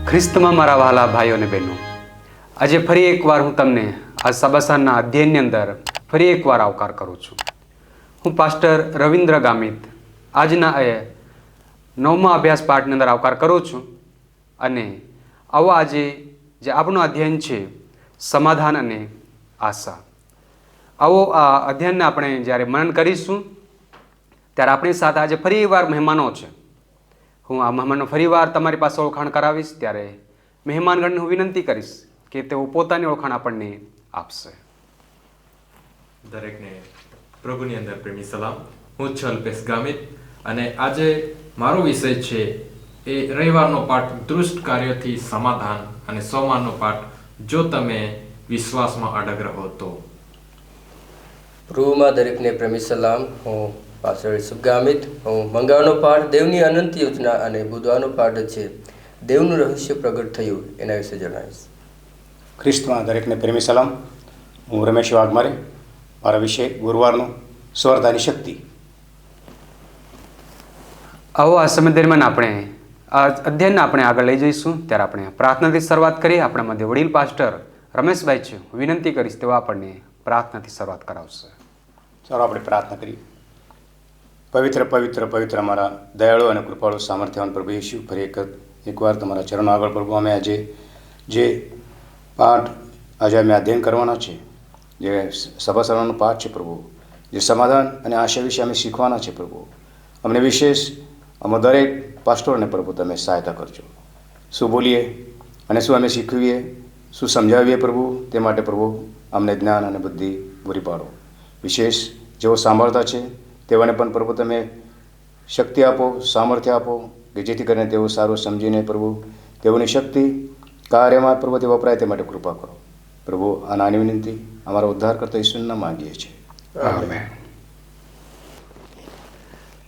ખ્રિસ્તમાં મારા વહાલા ભાઈઓ અને બહેનો, આજે ફરી એકવાર હું તમને આ સબાસાના અધ્યયનની અંદર ફરી એકવાર આવકાર કરું છું. હું પાસ્ટર રવિન્દ્ર ગામિત આજના એ 9મા અભ્યાસ પાઠની અંદર આવકાર કરું છું. અને આવો આજે જે આપણું અધ્યયન છે સમાધાન અને આશા, આવો આ અધ્યયનને આપણે જ્યારે મનન કરીશું ત્યારે આપણી સાથે આજે ફરી વાર મહેમાનો છે. હું આ મહેમાનો ફરીવાર તમારી પાસે ઓળખાણ કરાવીશ. ત્યારે મહેમાનગણને હું વિનંતી કરીશ કે તેઓ પોતાની ઓળખાણ આપણને આપશે. દરેકને પ્રભુની અંદર પ્રેમી સલામ. હું છું અલ્પેશ ગામિત અને આજે મારો વિષય છે એ રવિવારનો પાઠ દુષ્ટ કાર્યોથી સમાધાન અને સોમવારનો પાઠ જો તમે વિશ્વાસમાં અડગ રહો તો. પ્રભુમાં દરેકને પ્રેમી સલામ. હું પાસ્ટર સુગામિત. હું મંગળવારનો પાઠ દેવની અનંત યોજના અને બુધવારનો પાઠ છે દેવનું રહસ્ય પ્રગટ થયું એના વિશે જણાવીશ. ખ્રિસ્તમાં દરેકને પ્રેમી સલામ. હું રમેશ વાઘમારે. મારા વિષય ગુરુવારનો સ્વર્ધાની શક્તિ. આવો આ સમય દરમિયાન આપણે આ અધ્યયનને આપણે આગળ લઈ જઈશું. ત્યારે આપણે પ્રાર્થનાથી શરૂઆત કરીએ. આપણા મધ્ય વડીલ પાસ્ટર રમેશભાઈ છે, હું વિનંતી કરીશ તેઓ આપણને પ્રાર્થનાથી શરૂઆત કરાવશે. ચાલો આપણે પ્રાર્થના કરીએ. પવિત્ર પવિત્ર પવિત્ર અમારા દયાળુ અને કૃપાળુ સામર્થ્યવાન પ્રભુ યેશુ, ફરી એકવાર તમારા ચરણો આગળ પ્રભુ અમે આજે જે પાઠ આજે અમે અધ્યયન કરવાના છે, જે સભાસરનો પાઠ છે પ્રભુ, જે સમાધાન અને આશા વિશે અમે શીખવાના છે પ્રભુ, અમને વિશેષ અમે દરેક પાસ્ટરોને પ્રભુ તમે સહાયતા કરજો. શું બોલીએ અને શું અમે શીખવીએ, શું સમજાવીએ પ્રભુ, તે માટે પ્રભુ અમને જ્ઞાન અને બુદ્ધિ પૂરી પાડો. વિશેષ જેઓ સાંભળતા છે તેઓને પણ પ્રભુ તમે શક્તિ આપો, સામર્થ્ય આપો, કે જેથી કરીને તેઓ સારું સમજીને પ્રભુ તેઓની શક્તિ કાર્યમાં પ્રભુ તે વપરાય તે માટે કૃપા કરો પ્રભુ. આ નાની વિનંતી અમારા ઉદ્ધાર કરતા ઈશ્વરના માંગીએ છીએ. આમેન.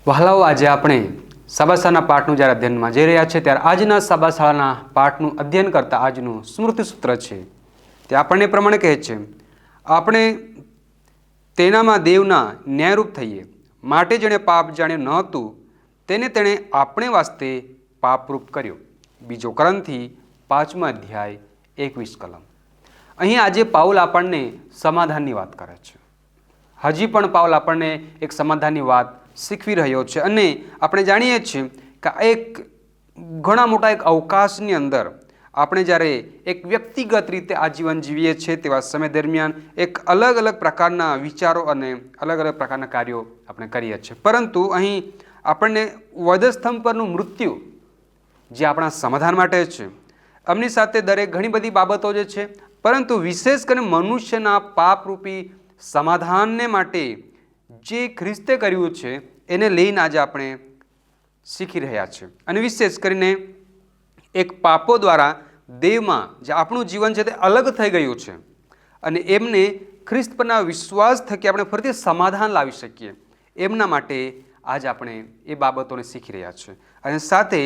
વહાલાઓ, આજે આપણે સબાસાના પાઠનું જ્યારે અધ્યયનમાં જઈ રહ્યા છે ત્યારે આજના સબાસાના પાઠનું અધ્યયન કરતા આજનું સ્મૃતિ સૂત્ર છે તે આપણને પ્રમાણે કહે છે, આપણે તેનામાં દેવના ન્યાયરૂપ થઈએ, માટે જેણે પાપ જાણ્યું ન હતું તેને તેણે આપણે વાસ્તે પાપરૂપ કર્યો. 2 કોરિન્થી 5મા અધ્યાય 21 કલમ. અહીં આજે પાઉલ આપણને સમાધાનની વાત કરે છે. હજી પણ પાઉલ આપણને એક સમાધાનની વાત શીખવી રહ્યો છે. અને આપણે જાણીએ છીએ કે એક ઘણા મોટા એક અવકાશની અંદર આપણે જ્યારે એક વ્યક્તિગત રીતે આ જીવન જીવીએ છીએ તેવા સમય દરમિયાન એક અલગ અલગ પ્રકારના વિચારો અને અલગ અલગ પ્રકારના કાર્યો આપણે કરીએ છીએ. પરંતુ અહીં આપણને વધસ્તંભ પરનું મૃત્યુ જે આપણા સમાધાન માટે છે, એમની સાથે દરેક ઘણી બધી બાબતો જે છે, પરંતુ વિશેષ કરીને મનુષ્યના પાપરૂપી સમાધાનને માટે જે ખ્રિસ્તે કર્યું છે એને લઈને આજે આપણે શીખી રહ્યા છીએ. અને વિશેષ કરીને એક પાપો દ્વારા દેવમાં જે આપણું જીવન છે તે અલગ થઈ ગયું છે અને એમને ખ્રિસ્ત પરના વિશ્વાસ થકી આપણે ફરીથી સમાધાન લાવી શકીએ એમના માટે આજ આપણે એ બાબતોને શીખી રહ્યા છીએ. અને સાથે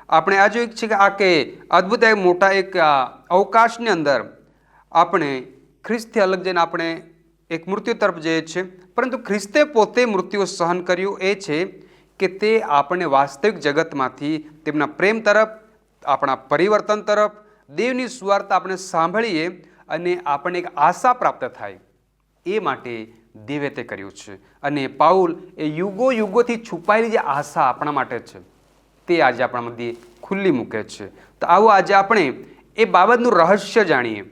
આપણે આ જોયું છે કે આ કે અદ્ભુત એક મોટા એક અવકાશની અંદર આપણે ખ્રિસ્તથી અલગ જઈને આપણે એક મૃત્યુ તરફ જઈએ છીએ, પરંતુ ખ્રિસ્તે પોતે મૃત્યુ સહન કર્યું એ છે કે તે આપણને વાસ્તવિક જગતમાંથી તેમના પ્રેમ તરફ, આપણા પરિવર્તન તરફ, દેવની સુવાર્તા આપણે સાંભળીએ અને આપણને એક આશા પ્રાપ્ત થાય એ માટે દેવે તે કર્યું છે. અને પાઉલ એ યુગો યુગોથી છુપાયેલી જે આશા આપણા માટે છે તે આજે આપણા મધ્યે ખુલ્લી મૂકે છે. તો આવો આજે આપણે એ બાબતનું રહસ્ય જાણીએ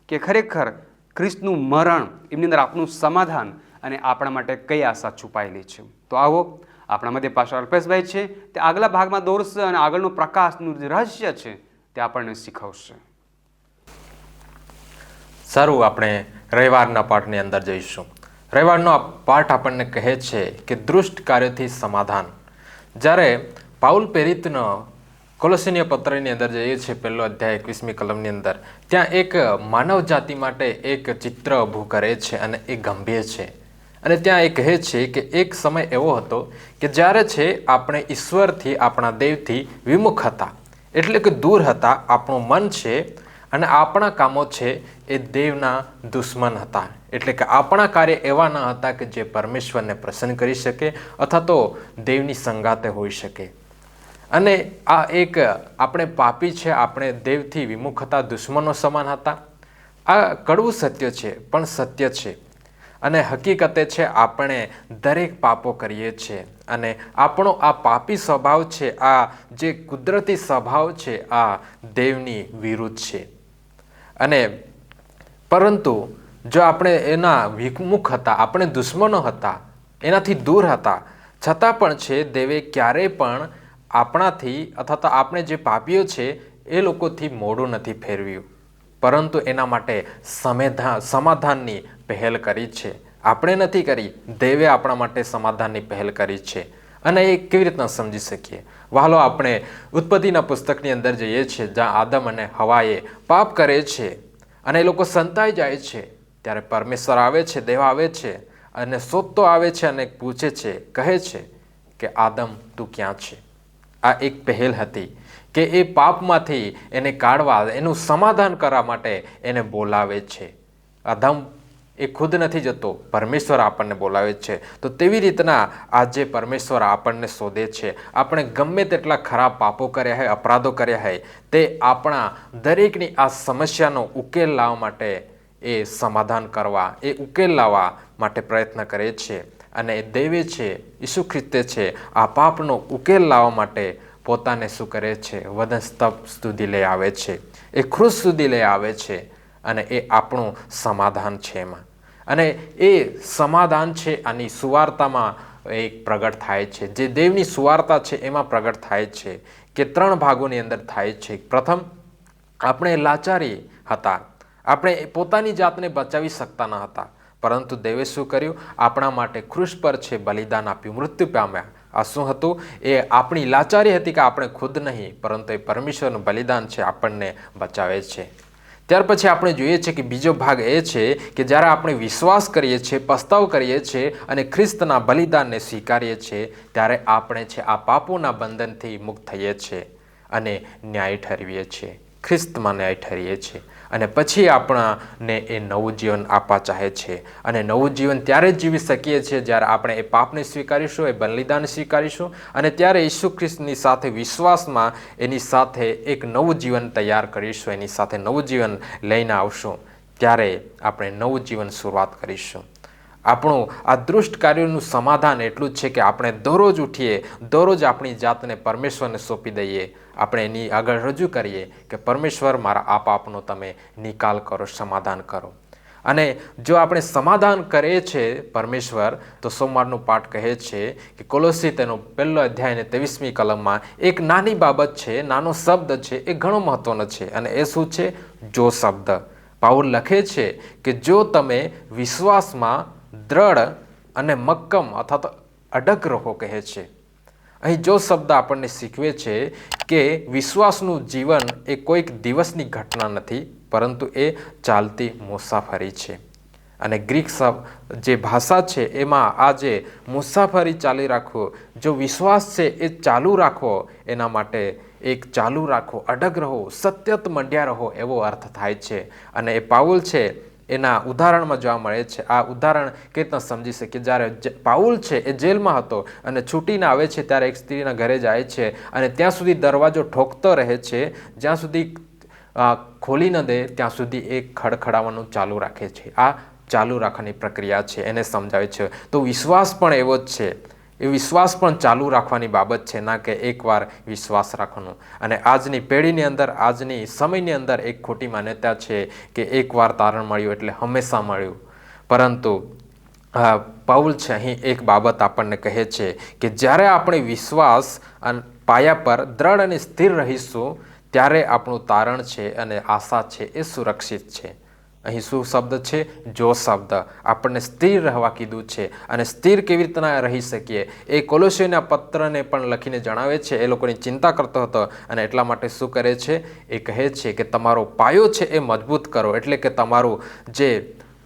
કે ખરેખર ખ્રિસ્તનું મરણ, એમની અંદર આપણું સમાધાન અને આપણા માટે કઈ આશા છુપાયેલી છે. તો આવો આપણા મધ્ય પાસ્ટર અલ્પેશભાઈ છે તે આગલા ભાગમાં દોરશે અને આગળનું પ્રકાશનું જે રહસ્ય છે તે આપણને શીખવશે. સારું, આપણે રવિવારના પાઠની અંદર જઈશું. રવિવારનો આ પાઠ આપણને કહે છે કે દુષ્ટ કાર્યોથી સમાધાન. જ્યારે પાઉલ પ્રેરિતનો કોલોસીન્ય પત્રની અંદર જઈએ છીએ, 1 અધ્યાય 21મી કલમની અંદર, ત્યાં એક માનવ જાતિ માટે એક ચિત્ર ઊભું કરે છે અને એ ગંભીર છે. અને ત્યાં એ કહે છે કે એક સમય એવો હતો કે જ્યારે છે આપણે ઈશ્વરથી, આપણા દેવથી વિમુખ હતા, એટલે કે દૂર હતા. આપણું મન છે અને આપણા કામો છે એ દેવના દુશ્મન હતા. એટલે કે આપણા કાર્ય એવા ન હતા કે જે પરમેશ્વરને પ્રસન્ન કરી શકે અથવા તો દેવની સંગાતે હોઈ શકે. અને આ એક આપણે પાપી છે, આપણે દેવથી વિમુખ હતા, દુશ્મનો સમાન હતા. આ કડવું સત્ય છે, પણ સત્ય છે. અને હકીકતે છે આપણે દરેક પાપો કરીએ છીએ અને આપણો આ પાપી સ્વભાવ છે, આ જે કુદરતી સ્વભાવ છે, આ દેવની વિરુદ્ધ છે. અને પરંતુ જો આપણે એના વિમુખ હતા, આપણે દુશ્મનો હતા, એનાથી દૂર હતા, છતાં પણ છે દેવે ક્યારેય પણ આપણાથી અથવા તો આપણે જે પાપીઓ છે એ લોકોથી મોઢું નથી ફેરવ્યું, પરંતુ એના માટે સમાધાનની પહેલ કરી છે. આપણે નથી કરી, દેવે આપણા માટે સમાધાનની પહેલ કરી છે. અને એ કેવી રીતના સમજી શકીએ? વહાલો, આપણે ઉત્પત્તિના પુસ્તકની અંદર જઈએ છીએ, જ્યાં આદમ અને હવાએ પાપ કરે છે અને એ લોકો સંતાઈ જાય છે. ત્યારે પરમેશ્વર આવે છે, દેવ આવે છે અને શોધતો આવે છે અને પૂછે છે, કહે છે કે આદમ તું ક્યાં છે? આ એક પહેલ હતી કે એ પાપમાંથી એને કાઢવા, એનું સમાધાન કરવા માટે એને બોલાવે છે. આદમ એ ખુદ નથી જતો, પરમેશ્વર આપણને બોલાવે છે. તો તેવી રીતના આજે પરમેશ્વર આપણને શોધે છે. આપણે ગમે તેટલા ખરાબ પાપો કર્યા હોય, અપરાધો કર્યા હોય, તે આપણા દરેકની આ સમસ્યાનો ઉકેલ લાવવા માટે, એ સમાધાન કરવા, એ ઉકેલ લાવવા માટે પ્રયત્ન કરે છે. અને દેવે છે, ઈસુ ખ્રિસ્તે છે, આ પાપનો ઉકેલ લાવવા માટે પોતાને શું કરે છે? વધસ્તંભ સુધી લઈ આવે છે, એ ક્રૂસ સુધી લઈ આવે છે. અને એ આપણું સમાધાન છે એમાં. અને એ સમાધાન છે આની સુવાર્તામાં એક પ્રગટ થાય છે. જે દેવની સુવાર્તા છે એમાં પ્રગટ થાય છે કે 3 ભાગોની અંદર થાય છે. પ્રથમ, આપણે લાચારી હતા, આપણે પોતાની જાતને બચાવી શકતા ન હતા, પરંતુ દેવે શું કર્યું? આપણા માટે ક્રૂસ પર છે બલિદાન આપ્યું, મૃત્યુ પામ્યા. આ શું હતું? એ આપણી લાચારી હતી કે આપણે ખુદ નહીં, પરંતુ એ પરમેશ્વરનું બલિદાન છે, આપણને બચાવે છે. ત્યાર પછી આપણે જોઈએ છીએ કે બીજો ભાગ એ છે કે જ્યારે આપણે વિશ્વાસ કરીએ છીએ, પસ્તાવ કરીએ છીએ અને ખ્રિસ્તના બલિદાનને સ્વીકારીએ છીએ, ત્યારે આપણે છે આ પાપોના બંધનથી મુક્ત થઈએ છીએ અને ન્યાય ઠરવીએ છીએ, ખ્રિસ્તમાં ન્યાય ઠરીએ છીએ. અને પછી આપણાને એ નવું જીવન આપવા ચાહે છે. અને નવું જીવન ત્યારે જ જીવી શકીએ છીએ જ્યારે આપણે એ પાપને સ્વીકારીશું, એ બલિદાન સ્વીકારીશું, અને ત્યારે ઈસુ ખ્રિસ્તની સાથે વિશ્વાસમાં એની સાથે એક નવું જીવન તૈયાર કરીશું, એની સાથે નવું જીવન લઈને આવશું. ત્યારે આપણે નવું જીવન શરૂઆત કરીશું. આપણું આ દુષ્ટ કાર્યોનું સમાધાન એટલું જ છે કે આપણે દરરોજ ઉઠીએ, દરરોજ આપણી જાતને પરમેશ્વરને સોંપી દઈએ, આપણે એની આગળ રજૂ કરીએ કે પરમેશ્વર, મારા આ પાપનો તમે નિકાલ કરો, સમાધાન કરો. અને જો આપણે સમાધાન કરીએ છીએ પરમેશ્વર, તો સોમવારનું પાઠ કહે છે કે કોલોસી તેનો 1 અધ્યાય અને 23મી કલમમાં એક નાની બાબત છે, નાનો શબ્દ છે, એ ઘણો મહત્વનો છે. અને એ શું છે? જો શબ્દ. પાઉલ લખે છે કે જો તમે વિશ્વાસમાં દ્રઢ અને મક્કમ અથવા તો અડગ રહો, કહે છે. અહીં જો શબ્દ આપણને શીખવે છે કે વિશ્વાસનું જીવન એ કોઈક દિવસની ઘટના નથી, પરંતુ એ ચાલતી મુસાફરી છે. અને ગ્રીક જે ભાષા છે એમાં આ જે મુસાફરી ચાલી રાખવો, જો વિશ્વાસ છે એ ચાલુ રાખવો, એના માટે એક ચાલુ રાખો, અડગ રહો, સત્યત મંડ્યા રહો, એવો અર્થ થાય છે. અને એ પાઉલ છે એના ઉદાહરણમાં જોવા મળે છે. આ ઉદાહરણ કેવી રીતના સમજી શકીએ? જ્યારે પાઉલ છે એ જેલમાં હતો અને છૂટીને આવે છે, ત્યારે એક સ્ત્રીના ઘરે જાય છે અને ત્યાં સુધી દરવાજો ઠોકતો રહે છે, જ્યાં સુધી ખોલી ન દે ત્યાં સુધી એ ખડખડાવવાનું ચાલુ રાખે છે. આ ચાલુ રાખવાની પ્રક્રિયા છે, એને સમજાવે છે. તો વિશ્વાસ પણ એવો જ છે, એ વિશ્વાસ પણ ચાલુ રાખવાની બાબત છે, ના કે એકવાર વિશ્વાસ રાખવાનું. અને આજની પેઢીની અંદર, આજની સમયની અંદર એક ખોટી માન્યતા છે કે એકવાર તારણ મળ્યું એટલે હંમેશા મળ્યું. પરંતુ પાઉલ છે અહીં એક બાબત આપણને કહે છે કે જ્યારે આપણે વિશ્વાસ પાયા પર દ્રઢ અને સ્થિર રહીશું, ત્યારે આપણું તારણ છે અને આશા છે એ સુરક્ષિત છે. અહીં શું શબ્દ છે? જો શબ્દ. આપણને સ્થિર રહેવા કીધું છે. અને સ્થિર કેવી રીતના રહી શકીએ એ કોલોસીના પત્રને પણ લખીને જણાવે છે. એ લોકોની ચિંતા કરતો હતો અને એટલા માટે શું કરે છે? એ કહે છે કે તમારો પાયો છે એ મજબૂત કરો, એટલે કે તમારું જે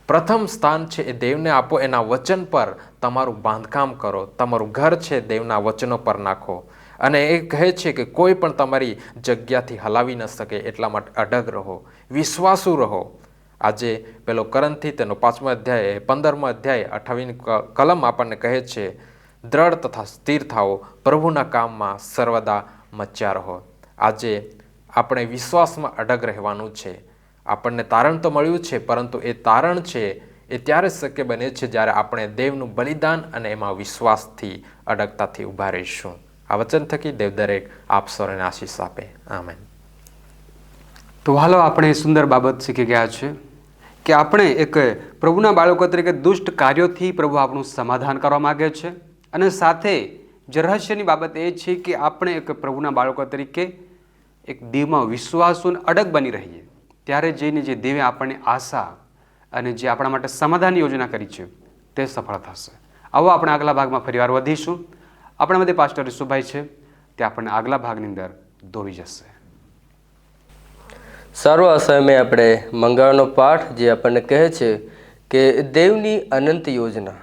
પ્રથમ સ્થાન છે એ દેવને આપો, એના વચન પર તમારું બાંધકામ કરો, તમારું ઘર છે દેવના વચનો પર નાખો. અને એ કહે છે કે કોઈ પણ તમારી જગ્યાથી હલાવી ન શકે, એટલા માટે અડગ રહો, વિશ્વાસુ રહો. આજે પેલો કરંથી તેનો 5મો અધ્યાય 15મો અધ્યાય 28મી કલમ આપણને કહે છે, દ્રઢ તથા સ્થિર થાઓ, પ્રભુના કામમાં સર્વદા મચ્યા રહો. આજે આપણે વિશ્વાસમાં અડગ રહેવાનું છે. આપણને તારણ તો મળ્યું છે, પરંતુ એ તારણ છે એ ત્યારે શક્ય બને છે જ્યારે આપણે દેવનું બલિદાન અને એમાં વિશ્વાસથી અડગતાથી ઊભા રહીશું. આ વચન થકી દેવ દરેક આપ સૌને આશીષ આપે. આમેન. તો હાલો, આપણે સુંદર બાબત શીખી ગયા છે કે આપણે એક પ્રભુના બાળકો તરીકે દુષ્ટ કાર્યોથી પ્રભુ આપણું સમાધાન કરવા માગે છે. અને સાથે જે રહસ્યની બાબત એ છે કે આપણે એક પ્રભુના બાળકો તરીકે એક દેવમાં વિશ્વાસુ અને અડગ બની રહીએ. ત્યારે જઈને જે દેવે આપણને આશા અને જે આપણા માટે સમાધાનની યોજના કરી છે તે સફળ થશે. આવો આપણે આગલા ભાગમાં ફરીવાર વધીશું. આપણા મધ્ય પાસ્ટર ઈસુભાઈ છે, તે આપણને આગલા ભાગની અંદર દોરી જશે. સારો આ સમયે આપણે મંગળનો પાઠ જે આપણને કહે છે કે દેવની અનંત યોજના,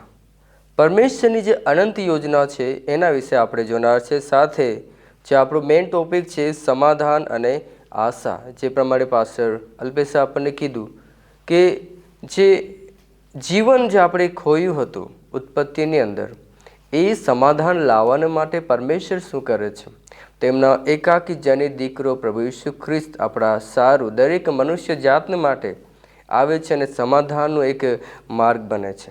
પરમેશ્વરની જે અનંત યોજના છે એના વિશે આપણે જોનાર છે. સાથે જે આપણો મેઇન ટોપિક છે સમાધાન અને આશા. જે પ્રમાણે પાસ્ટર અલ્પેશે આપણને કીધું કે જે જીવન જે આપણે ખોયું હતું ઉત્પત્તિની અંદર, એ સમાધાન લાવવાને માટે પરમેશ્વર શું કરે છે? તેમના એકાકી જનિત દીકરો પ્રભુ ઈસુ ખ્રિસ્ત આપણા સારું દરેક મનુષ્ય જાતને માટે આવે છે અને સમાધાનનો એક માર્ગ બને છે.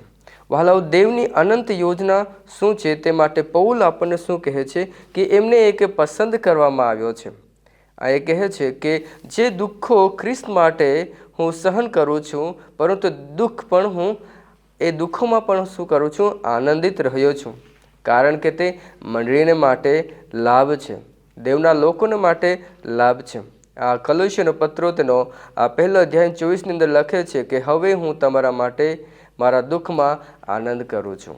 વહાલાઓ, દેવની અનંત યોજના શું છે તે માટે પૌલ આપણને શું કહે છે કે એમને એક પસંદ કરવામાં આવ્યો છે. આ એ કહે છે કે જે દુઃખો ખ્રિસ્ત માટે હું સહન કરું છું, પરંતુ દુઃખ પણ હું એ દુઃખોમાં પણ શું કરું છું? આનંદિત રહ્યો છું. કારણ કે તે મંડળીને માટે લાભ છે, દેવના લોકોને માટે લાભ છે. આ કલોસીનો પત્રો તેનો આ પહેલો અધ્યાય 24ની અંદર લખે છે કે હવે હું તમારા માટે મારા દુઃખમાં આનંદ કરું છું.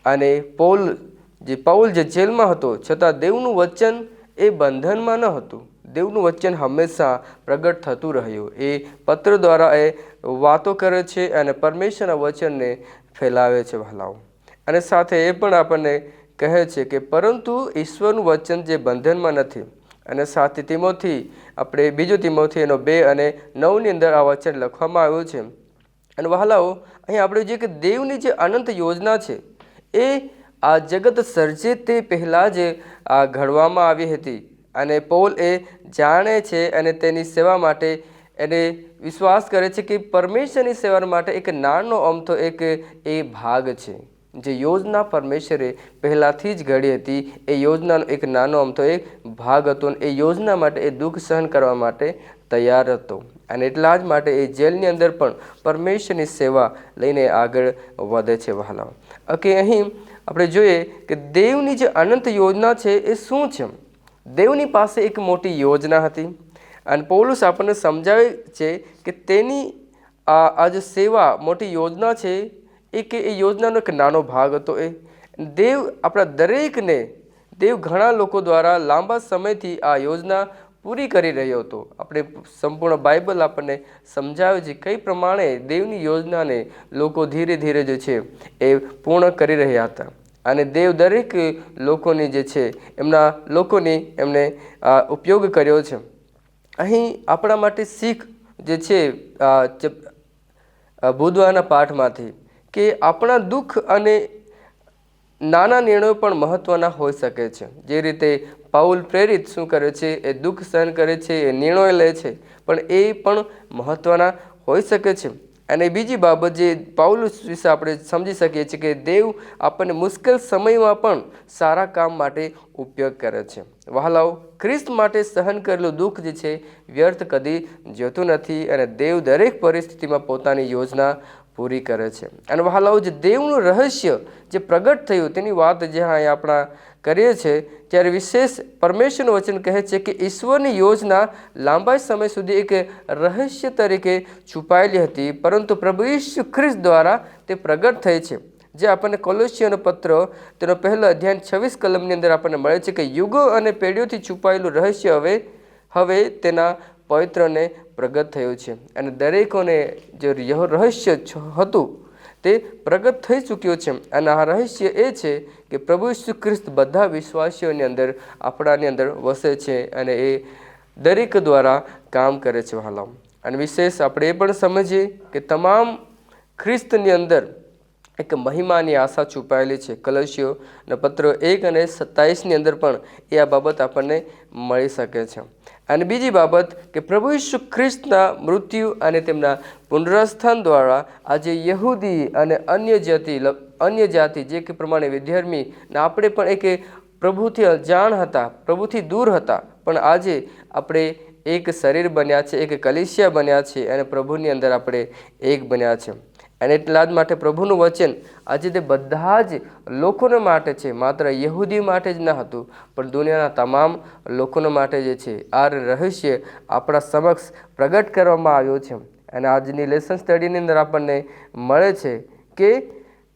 અને પૌલ જે જેલમાં હતો, છતાં દેવનું વચન એ બંધનમાં ન હતું. દેવનું વચન હંમેશા પ્રગટ થતું રહ્યું. એ પત્ર દ્વારા એ વાતો કરે છે અને પરમેશ્વરના વચનને ફેલાવે છે વહાલાઓ. અને સાથે એ પણ આપણને કહે છે કે પરંતુ ઈશ્વરનું વચન જે બંધનમાં નથી. અને સાથે આપણે બીજો તિમોથી એનો 2 અને 9ની અંદર આ વચન લખવામાં આવ્યું છે. અને વહાલાઓ, અહીં આપણે જોઈએ કે દેવની જે અનંત યોજના છે એ આ જગત સર્જે તે પહેલાં જ આ ઘડવામાં આવી હતી. અને પૌલ એ જાણે છે અને તેની સેવા માટે એને વિશ્વાસ કરે છે કે પરમેશ્વરની સેવા માટે એક નાનો અમથો એક એ ભાગ છે. જે યોજના પરમેશ્વરે પહેલાંથી જ ઘડી હતી, એ યોજનાનો એક નાનો અમથો એક ભાગ હતો. અને એ યોજના માટે એ દુઃખ સહન કરવા માટે તૈયાર હતો. અને એટલા જ માટે એ જેલની અંદર પણ પરમેશ્વરની સેવા લઈને આગળ વધે છે વહાલાઓ. ઓકે, અહીં આપણે જોઈએ કે દેવની જે અનંત યોજના છે એ શું છે? દેવની પાસે એક મોટી યોજના હતી અને પૌલુસ આપણને સમજાવે છે કે તેની આ જે સેવા મોટી યોજના છે એ યોજનાનો એક નાનો ભાગ હતો. એ દેવ આપણા દરેકને, દેવ ઘણા લોકો દ્વારા લાંબા સમયથી આ યોજના પૂરી કરી રહ્યો હતો. આપણે સંપૂર્ણ બાઇબલ આપણને સમજાવે છે કઈ પ્રમાણે દેવની યોજનાને લોકો ધીરે ધીરે જે છે એ પૂર્ણ કરી રહ્યા હતા. અને દેવ દરેક લોકોની જે છે એમને ઉપયોગ કર્યો છે. અહીં આપણા માટે શીખ જે છે બુધવારના પાઠમાંથી કે આપણા દુઃખ અને નાના નિર્ણયો પણ મહત્ત્વના હોઈ શકે છે. જે રીતે પાઉલ પ્રેરિત શું કરે છે? એ દુઃખ સહન કરે છે, એ નિર્ણય લે છે, પણ એ પણ મહત્ત્વના હોઈ શકે છે. અને બીજી બાબત જે પાઉલુસ વિશે આપણે સમજી શકીએ છીએ કે દેવ આપણને મુશ્કેલ સમયમાં પણ સારા કામ માટે ઉપયોગ કરે છે. વહાલાઓ, ખ્રિસ્ત માટે સહન કરેલું દુઃખ જે છે વ્યર્થ કદી જતું નથી અને દેવ દરેક પરિસ્થિતિમાં પોતાની યોજના પૂરી કરે છે. અને વહાલાઓ, જે દેવનું રહસ્ય જે પ્રગટ થયું તેની વાત જ્યાં અહીં આપણા કરીએ છીએ ત્યારે વિશેષ પરમેશ્વરનું વચન કહે છે કે ઈશ્વરની યોજના લાંબા સમય સુધી એક રહસ્ય તરીકે છુપાયેલી હતી, પરંતુ પ્રભુ ઈસુ ખ્રિસ્ત દ્વારા તે પ્રગટ થઈ છે. જે આપણને કોલોસીઓનો પત્ર તેનો પહેલો અધ્યાય 26 કલમની અંદર આપણને મળે છે કે યુગો અને પેઢીઓથી છુપાયેલું રહસ્ય હવે તેના પવિત્રને પ્રગટ થયું છે. અને દરેકોને જે રહસ્ય હતું તે પ્રગટ થઈ ચૂક્યો છે. અને આ રહસ્ય એ છે કે પ્રભુ ઈસુ ખ્રિસ્ત બધા વિશ્વાસીઓની અંદર આપણાની અંદર વસે છે અને એ દરેક દ્વારા કામ કરે છે વહાલાઓ. અને વિશેષ આપણે એ પણ સમજીએ કે તમામ ખ્રિસ્તની અંદર એક મહિમાની આશા છુપાયેલી છે. કલસીઓના પત્રો 1 અને 27ની અંદર પણ એ આ બાબત આપણને મળી શકે છે. અને બીજી બાબત કે પ્રભુ ઈસુ ખ્રિસ્તના મૃત્યુ અને તેમના પુનરુત્થાન દ્વારા આજે યહૂદી અને અન્ય જાતિ જે કે પ્રમાણે વિધર્મી આપણે પણ એક પ્રભુથી અજાણ હતા, પ્રભુથી દૂર હતા, પણ આજે આપણે એક શરીર બન્યા છે, એક કલીસિયા બન્યા છે અને પ્રભુની અંદર આપણે એક બન્યા છે. અને એટલા જ માટે પ્રભુનું વચન આજે તે બધા જ લોકોને માટે છે, માત્ર યહૂદી માટે જ ન હતું પણ દુનિયાના તમામ લોકોને માટે જે છે આ રહસ્ય આપણા સમક્ષ પ્રગટ કરવામાં આવ્યો છે. અને આજની લેસન સ્ટડીની અંદર આપણને મળે છે કે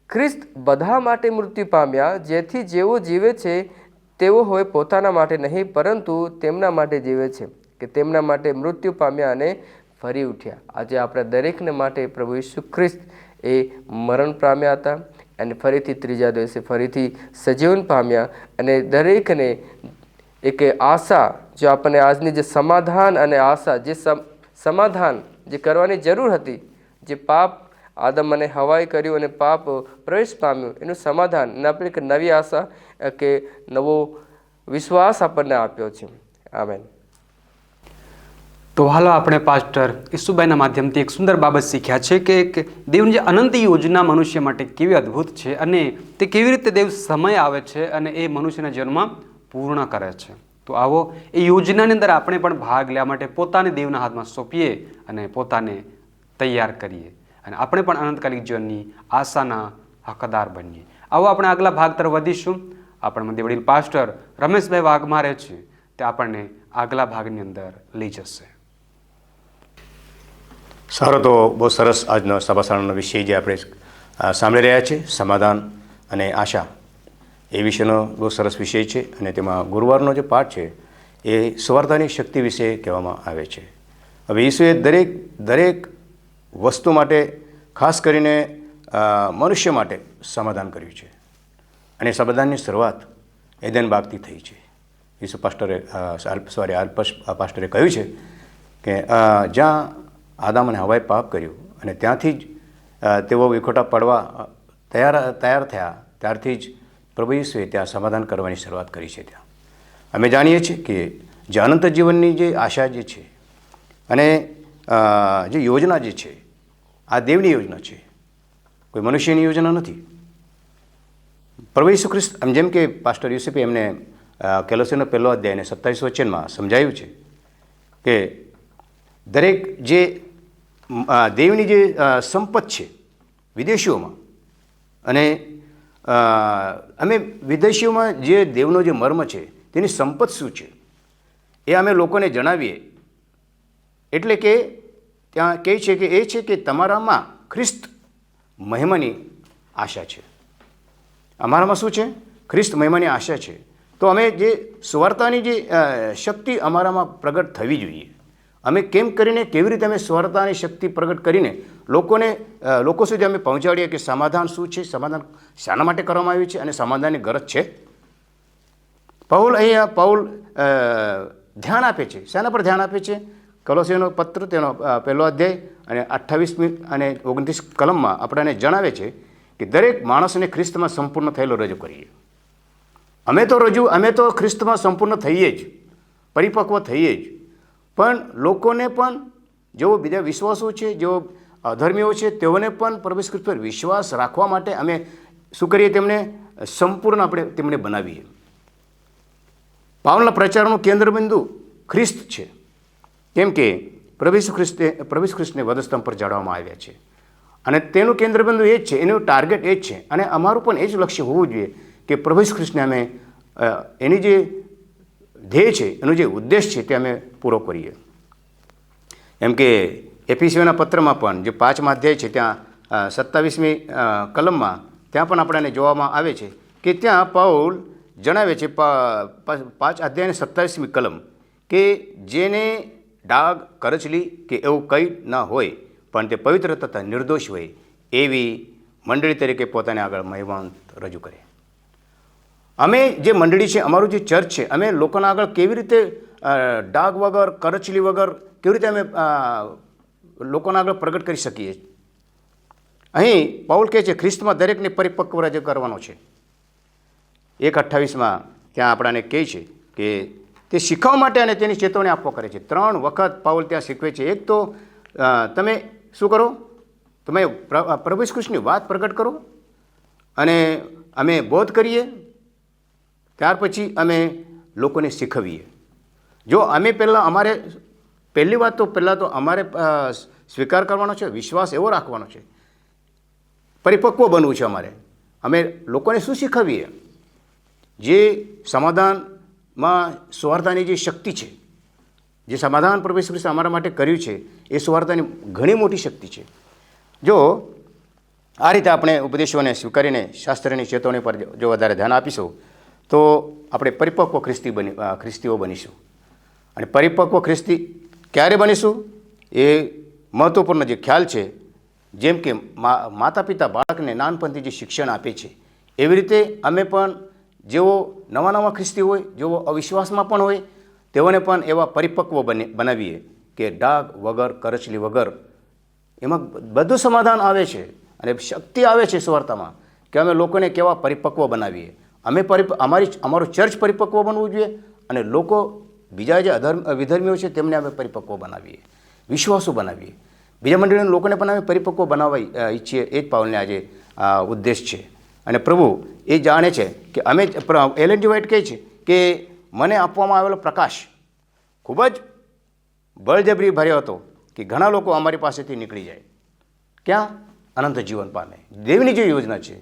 ખ્રિસ્ત બધા માટે મૃત્યુ પામ્યા, જેથી જેઓ જીવે છે તેઓ હવે પોતાના માટે નહીં પરંતુ તેમના માટે જીવે છે, કે તેમના માટે મૃત્યુ પામ્યા અને ફરી ઉઠ્યા. આજે આપણા દરેકને માટે પ્રભુ ઈસુ ખ્રિસ્ત એ મરણ પામ્યા હતા અને ફરીથી ત્રીજા દિવસે ફરીથી સજીવન પામ્યા. અને દરેકને એક આશા, જો આપણને આજની જે સમાધાન અને આશા, જે સમાધાન જે કરવાની જરૂર હતી, જે પાપ આદમ અને હવાએ કર્યું અને પાપ પ્રવેશ પામ્યું, એનું સમાધાન અને આપણે એક નવી આશા કે નવો વિશ્વાસ આપણને આપ્યો છે. આમેન. તો હાલો આપણે પાસ્ટર ઈસુભાઈના માધ્યમથી એક સુંદર બાબત શીખ્યા છે કે દેવની જે અનંત યોજના મનુષ્ય માટે કેવી અદ્ભુત છે અને તે કેવી રીતે દેવ સમય આવે છે અને એ મનુષ્યના જીવનમાં પૂર્ણ કરે છે. તો આવો એ યોજનાની અંદર આપણે પણ ભાગ લેવા માટે પોતાને દેવના હાથમાં સોંપીએ અને પોતાને તૈયાર કરીએ અને આપણે પણ અનંતકાલિક જીવનની આશાના હકદાર બનીએ. આવો આપણે આગલા ભાગ તરફ વધીશું. આપણા મધ્ય વડીલ પાસ્ટર રમેશભાઈ વાઘમારે છે, તે આપણને આગલા ભાગની અંદર લઈ જશે. સારો, તો બહુ સરસ આજનો સભાશાળાનો વિષય જે આપણે સાંભળી રહ્યા છીએ, સમાધાન અને આશા, એ વિશેનો બહુ સરસ વિષય છે. અને તેમાં ગુરુવારનો જે પાઠ છે એ સુવાર્તાની શક્તિ વિશે કહેવામાં આવે છે. હવે ઈસુએ દરેક વસ્તુ માટે, ખાસ કરીને મનુષ્ય માટે સમાધાન કર્યું છે. અને સમાધાનની શરૂઆત એદન બાગથી થઈ છે. ઈસુ પાસ્ટરે પાસ્ટરે કહ્યું છે કે જ્યાં આદામ અને હવાએ પાપ કર્યું અને ત્યાંથી જ તેઓ વિખોટા પડવા તૈયાર થયા, ત્યારથી જ પ્રભુ ઈસુએ ત્યાં સમાધાન કરવાની શરૂઆત કરી છે. ત્યાં અમે જાણીએ છીએ કે જે અનંત જીવનની જે આશા જે છે અને જે યોજના જે છે, આ દેવની યોજના છે, કોઈ મનુષ્યની યોજના નથી. પ્રભુ ઈસુ ખ્રિસ્ત, જેમ કે પાસ્ટર યુસુફે એમને કોલોસીનો 1 અધ્યાય અને 27 વચનમાં સમજાવ્યું છે કે દરેક જે દેવની જે સંપત છે વિદેશીઓમાં, અને અમે વિદેશીઓમાં જે દેવનો જે મર્મ છે તેની સંપત શું છે એ અમે લોકોને જણાવીએ. એટલે કે ત્યાં કહે છે કે એ છે કે તમારામાં ખ્રિસ્ત મહિમાની આશા છે. અમારામાં શું છે? ખ્રિસ્ત મહિમાની આશા છે. તો અમે જે સુવાર્તાની જે શક્તિ અમારામાં પ્રગટ થવી જોઈએ. અમે કેવી રીતે અમે સુવાર્તાની શક્તિ પ્રગટ કરીને લોકો સુધી અમે પહોંચાડીએ કે સમાધાન શું છે, સમાધાન શાના માટે કરવામાં આવ્યું છે અને સમાધાનની ગરજ છે. પાઉલ ધ્યાન આપે છે. શાના પર ધ્યાન આપે છે? કોલોસીનો પત્ર તેનો 1 અધ્યાય અને 28મી અને 29 કલમમાં આપણને જણાવે છે કે દરેક માણસને ખ્રિસ્તમાં સંપૂર્ણ થયેલો રજૂ કરીએ. અમે તો ખ્રિસ્તમાં સંપૂર્ણ થઈએ જ, પરિપક્વ થઈએ જ, પણ લોકોને પણ જેઓ બીજા વિશ્વાસો છે, જેઓ અધર્મીઓ છે, તેઓને પણ પ્રભુ ખ્રિસ્ત પર વિશ્વાસ રાખવા માટે અમે શું કરીએ? તેમને સંપૂર્ણ આપણે તેમને બનાવીએ. પાઉલના પ્રચારનું કેન્દ્રબિંદુ ખ્રિસ્ત છે, કેમ કે પ્રભુ ખ્રિસ્તને વધસ્તંભ પર ચડાવવામાં આવ્યા છે અને તેનું કેન્દ્રબિંદુ એ જ છે, એનું ટાર્ગેટ એ જ છે. અને અમારું પણ એ જ લક્ષ્ય હોવું જોઈએ કે પ્રભુ ખ્રિસ્તને અમે એની જે ધ્યેય છે, એનો જે ઉદ્દેશ છે તે અમે પૂરો કરીએ. એમ કે એફીસીઓના પત્રમાં પણ જે 5મા અધ્યાય છે ત્યાં 27મી કલમમાં ત્યાં પણ આપણને જોવામાં આવે છે કે ત્યાં પાઉલ જણાવે છે 5 અધ્યાય 27મી કલમ કે જેને ડાઘ, કરચલી કે એવું કંઈ ન હોય પણ તે પવિત્ર તથા નિર્દોષ હોય એવી મંડળી તરીકે પોતાને આગળ મહિમાન રજૂ કરે. અમે જે મંડળી છે, અમારું જે ચર્ચ છે, અમે લોકોના આગળ કેવી રીતે ડાઘ વગર, કરચલી વગર કેવી રીતે અમે લોકોના આગળ પ્રગટ કરી શકીએ. અહીં પાઉલ કહે છે ખ્રિસ્તમાં દરેકને પરિપક્વ રજૂ કરવાનો છે. 1:28 ત્યાં આપણાને કહે છે કે તે શીખવવા માટે અને તેની ચેતવણી આપવા કરે છે. 3 વખત પાઉલ ત્યાં શીખવે છે. એક તો તમે શું કરો, તમે પ્રભુ ઈસુ ખ્રિસ્તની વાત પ્રગટ કરો અને અમે બોધ કરીએ, ત્યાર પછી અમે લોકોને શીખવીએ. જો અમે પહેલી વાત તો પહેલાં તો અમારે સ્વીકાર કરવાનો છે, વિશ્વાસ એવો રાખવાનો છે, પરિપક્વ બનવું છે અમારે. અમે લોકોને શું શીખવીએ? જે સમાધાનમાં સુવાર્તાની જે શક્તિ છે, જે સમાધાન પ્રભુ ઈસુ ખ્રિસ્તે અમારા માટે કર્યું છે, એ સુવાર્તાની ઘણી મોટી શક્તિ છે. જો આ રીતે આપણે ઉપદેશોને સ્વીકારીને શાસ્ત્રની ચેતવણી પર જો વધારે ધ્યાન આપીશું તો આપણે પરિપક્વ ખ્રિસ્તીઓ બનીશું. અને પરિપક્વ ખ્રિસ્તી ક્યારે બનીશું એ મહત્ત્વપૂર્ણ જે ખ્યાલ છે. જેમ કે માતા પિતા બાળકને નાનપણથી જે શિક્ષણ આપે છે, એવી રીતે અમે પણ જેઓ નવા ખ્રિસ્તી હોય, જેઓ અવિશ્વાસમાં પણ હોય, તેઓને પણ એવા પરિપક્વ બનાવીએ કે ડાઘ વગર, કરચલી વગર. એમાં બધું સમાધાન આવે છે અને શક્તિ આવે છે સુવાર્તામાં કે અમે લોકોને કેવા પરિપક્વ બનાવીએ. અમારું ચર્ચ પરિપક્વ બનવું જોઈએ અને લોકો બીજા જે વિધર્મીઓ છે તેમને અમે પરિપક્વ બનાવીએ, વિશ્વાસુ બનાવીએ. બીજા મંડળીના લોકોને પણ અમે પરિપક્વ બનાવવા ઈચ્છીએ. એ જ પાઉલને આજે ઉદ્દેશ છે. અને પ્રભુ એ જાણે છે કે અમે એલન જી વ્હાઇટ કહે છે કે મને આપવામાં આવેલો પ્રકાશ ખૂબ જ બળજબરી ભર્યો હતો કે ઘણા લોકો અમારી પાસેથી નીકળી જાય. ક્યાં? અનંત જીવન પામે. દેવની જે યોજના છે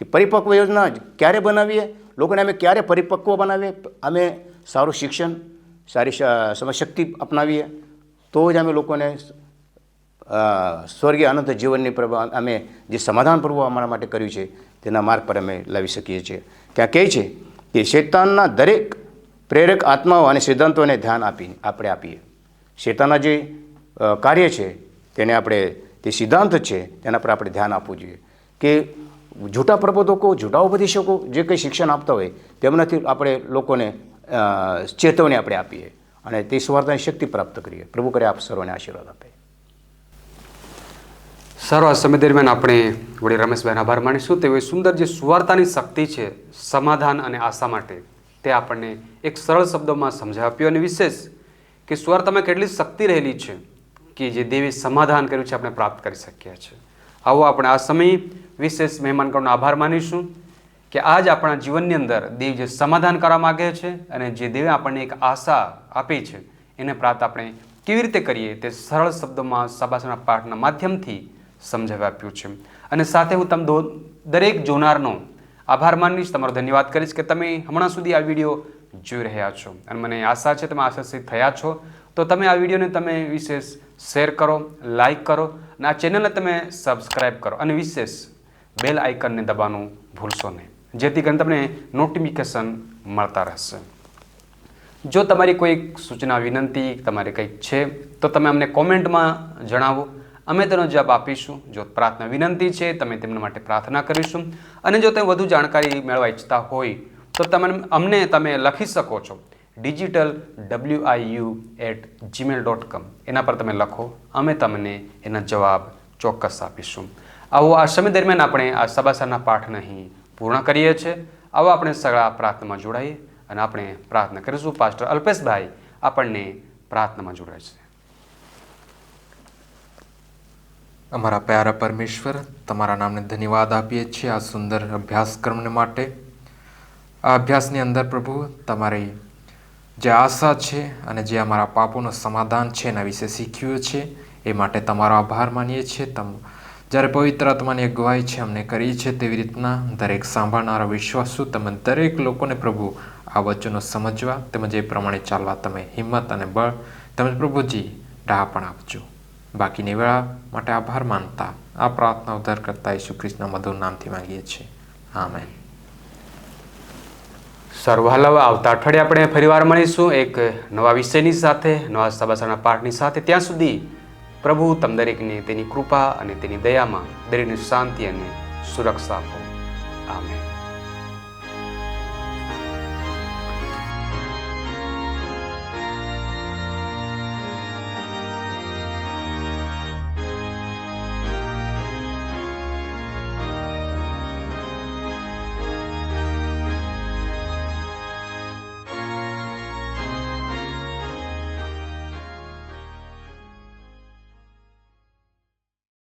તે પરિપક્વ યોજના ક્યારે બનાવીએ, લોકોને અમે ક્યારે પરિપક્વ બનાવીએ? અમે સારું શિક્ષણ, સારી સમજશક્તિ અપનાવીએ તો જ અમે લોકોને સ્વર્ગીય અનંત જીવનની અમે જે સમાધાન પ્રભુ અમારા માટે કર્યું છે તેના માર્ગ પર અમે લાવી શકીએ છીએ. ત્યાં કહે છે કે શૈતાનના દરેક પ્રેરક આત્માઓ અને સિદ્ધાંતોને ધ્યાન આપણે આપીએ. શૈતાનના જે કાર્ય છે તેને આપણે, તે સિદ્ધાંત છે તેના પર આપણે ધ્યાન આપવું જોઈએ. કે જૂઠા પ્રબોધકો, જૂઠા ઉપદેશકો જે કંઈ શિક્ષણ આપતા હોય તેમનાથી આપણે લોકોને ચેતવણી આપણે આપીએ અને તે સુવાર્તાની શક્તિ પ્રાપ્ત કરીએ. પ્રભુ કરે આપ સર્વને આશીર્વાદ આપે. સારો, આ સમય દરમિયાન આપણે વળી રમેશભાઈનો આભાર માનીશું. તેઓએ સુંદર જે સુવાર્તાની શક્તિ છે સમાધાન અને આશા માટે, તે આપણને એક સરળ શબ્દોમાં સમજાવી આપ્યું. અને વિશેષ કે સુવાર્તામાં કેટલી શક્તિ રહેલી છે કે જે દેવી સમાધાન કર્યું છે આપણે પ્રાપ્ત કરી શકીએ છીએ. આવો આપણે આ સમય વિશેષ મહેમાનગણનો આભાર માનીશું કે આજ આપણા જીવનની અંદર દેવ જે સમાધાન કરવા માગે છે અને જે દેવે આપણને એક આશા આપી છે એને પ્રાપ્ત આપણે કેવી રીતે કરીએ તે સરળ શબ્દોમાં શાબાશના પાઠના માધ્યમથી સમજાવી આપ્યું છે. અને સાથે હું દરેક જોનારનો આભાર માનીશ, તમારો ધન્યવાદ કરીશ કે તમે હમણાં સુધી આ વિડીયો જોઈ રહ્યા છો. અને મને આશા છે તમે આશીષિત થયા છો. તો તમે આ વિડીયોને તમે વિશેષ શેર કરો, લાઈક કરો અને આ ચેનલને તમે સબસ્ક્રાઈબ કરો અને વિશેષ બેલ આઇકનને દબાવવાનું ભૂલશો નહીં, જેથી કરીને તમને નોટિફિકેશન મળતા રહેશે. જો તમારી કોઈ સૂચના, વિનંતી તમારે કંઈક છે તો તમે અમને કોમેન્ટમાં જણાવો, અમે તેનો જવાબ આપીશું. જો પ્રાર્થના વિનંતી છે તમે તેમના માટે પ્રાર્થના કરીશું. અને જો તમે વધુ જાણકારી મેળવવા ઈચ્છતા હોય તો તમે લખી શકો છો digitalwiu@gmail.com. એના પર તમે લખો, અમે તમને એના જવાબ ચોક્કસ આપીશું. આવો આ સમય દરમિયાન આપણે આ શાબાશના પાઠને અહીં પૂર્ણ કરીએ છીએ. આવો આપણે સગળા પ્રાર્થનામાં જોડાઈએ અને આપણે પ્રાર્થના કરીશું. પાસ્ટર અલ્પેશભાઈ આપણને પ્રાર્થનામાં જોડાય છે. અમારા પ્યારા પરમેશ્વર, તમારા નામને ધન્યવાદ આપીએ છીએ આ સુંદર અભ્યાસક્રમને માટે. આ અભ્યાસની અંદર પ્રભુ તમારી જે આશા છે અને જે અમારા પાપોનું સમાધાન છે એના વિશે શીખ્યું છે એ માટે તમારો આભાર માનીએ છીએ. જ્યારે પવિત્ર આત્માની અગવાઈ છે અમને કરી છે તેવી રીતના દરેક સાંભળનારા વિશ્વાસુ તમે દરેક લોકોને પ્રભુ આ વચનો સમજવા તેમજ એ પ્રમાણે ચાલવા તમે હિંમત અને બળ તેમજ પ્રભુજી રાહ પણ આપજો. બાકીની વેળા માટે આભાર માનતા આ પ્રાર્થના ઉદ્ધાર કરતા ઈસુ ખ્રિસ્તના મધુર નામથી માંગીએ છીએ. આમેન. સારું, હાલ હવે આવતા અઠવાડિયે આપણે ફરીવાર મળીશું એક નવા વિષયની સાથે, નવા શાબાશના પાઠની સાથે. ત્યાં સુધી પ્રભુ તમ દરેકને તેની કૃપા અને તેની દયામાં દરેકને શાંતિ અને સુરક્ષા આપો. આમેન.